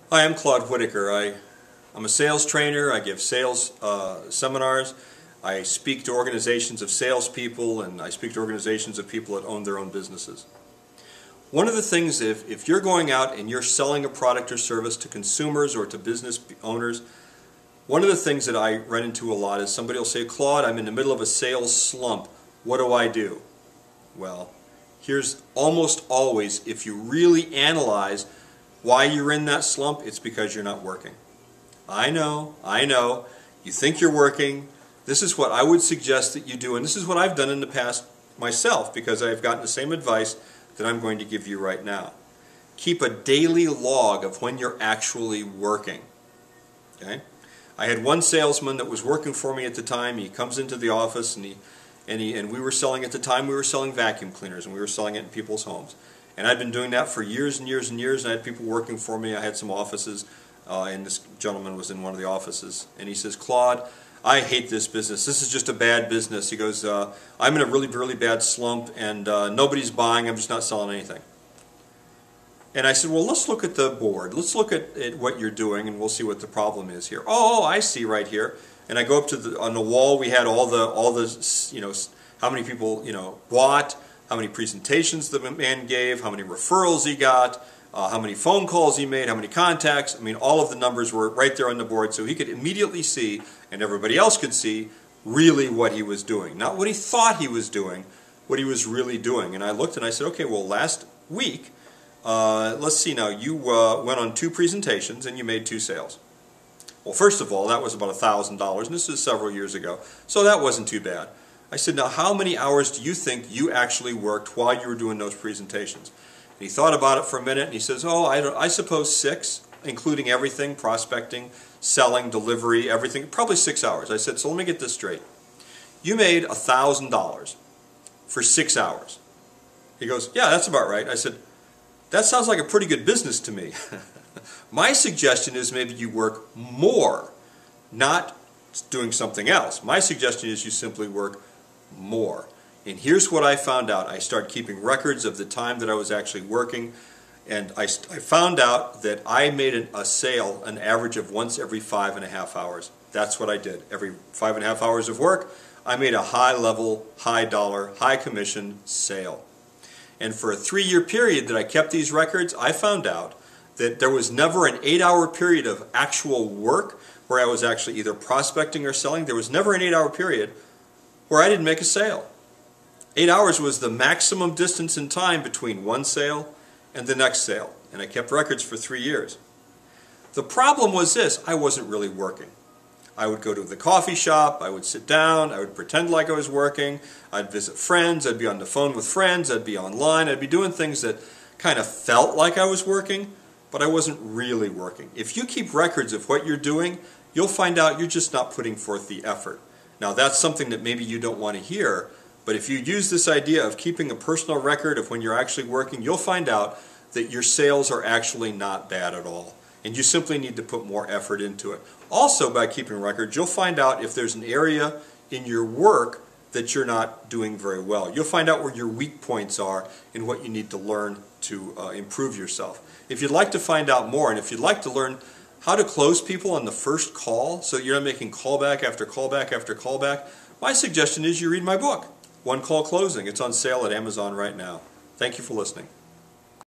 Hi, I'm Claude Whitacre. I'm a sales trainer. I give sales seminars. I speak to organizations of salespeople, and I speak to organizations of people that own their own businesses. One of the things, if you're going out and you're selling a product or service to consumers or to business owners, one of the things that I run into a lot is somebody will say, Claude, I'm in the middle of a sales slump. What do I do? Well, here's almost always, if you really analyze why you're in that slump, it's because you're not working. I know. You think you're working. This is what I would suggest that you do, and this is what I've done in the past myself because I've gotten the same advice that I'm going to give you right now. Keep a daily log of when you're actually working. Okay? I had one salesman that was working for me at the time. He comes into the office and we were selling at the time. We were selling vacuum cleaners and we were selling it in people's homes. And I'd been doing that for years and years and years, and I had people working for me. I had some offices, and this gentleman was in one of the offices. And he says, Claude, I hate this business. This is just a bad business. He goes, I'm in a really, really bad slump, and nobody's buying. I'm just not selling anything. And I said, well, let's look at the board. Let's look at what you're doing, and we'll see what the problem is here. Oh, I see right here. And I go up to on the wall. We had all the how many people bought, how many presentations the man gave, how many referrals he got, how many phone calls he made, how many contacts. I mean, all of the numbers were right there on the board, so he could immediately see, and everybody else could see, really what he was doing. Not what he thought he was doing, what he was really doing. And I looked and I said, okay, well, last week, let's see now, you went on 2 presentations and you made 2 sales. Well, first of all, that was about $1,000, and this was several years ago, so that wasn't too bad. I said, now how many hours do you think you actually worked while you were doing those presentations? And he thought about it for a minute and he says, oh, I suppose 6, including everything, prospecting, selling, delivery, everything, probably 6 hours. I said, so let me get this straight. You made $1,000 for 6 hours. He goes, yeah, that's about right. I said, that sounds like a pretty good business to me. My suggestion is maybe you work more, not doing something else. My suggestion is you simply work more. And here's what I found out. I started keeping records of the time that I was actually working, and I found out that I made a sale an average of once every 5.5 hours. That's what I did. Every 5.5 hours of work, I made a high-level, high-dollar, high-commission sale. And for a 3-year period that I kept these records, I found out that there was never an 8-hour period of actual work where I was actually either prospecting or selling. There was never an 8-hour period where I didn't make a sale. 8 hours was the maximum distance in time between one sale and the next sale. And I kept records for 3 years. The problem was this: I wasn't really working. I would go to the coffee shop, I would sit down, I would pretend like I was working, I'd visit friends, I'd be on the phone with friends, I'd be online, I'd be doing things that kind of felt like I was working, but I wasn't really working. If you keep records of what you're doing, you'll find out you're just not putting forth the effort. Now, that's something that maybe you don't want to hear, but if you use this idea of keeping a personal record of when you're actually working, you'll find out that your sales are actually not bad at all, and you simply need to put more effort into it. Also, by keeping records, you'll find out if there's an area in your work that you're not doing very well. You'll find out where your weak points are and what you need to learn to improve yourself. If you'd like to find out more, and if you'd like to learn how to close people on the first call so you're not making callback after callback after callback, my suggestion is you read my book, One Call Closing. It's on sale at Amazon right now. Thank you for listening.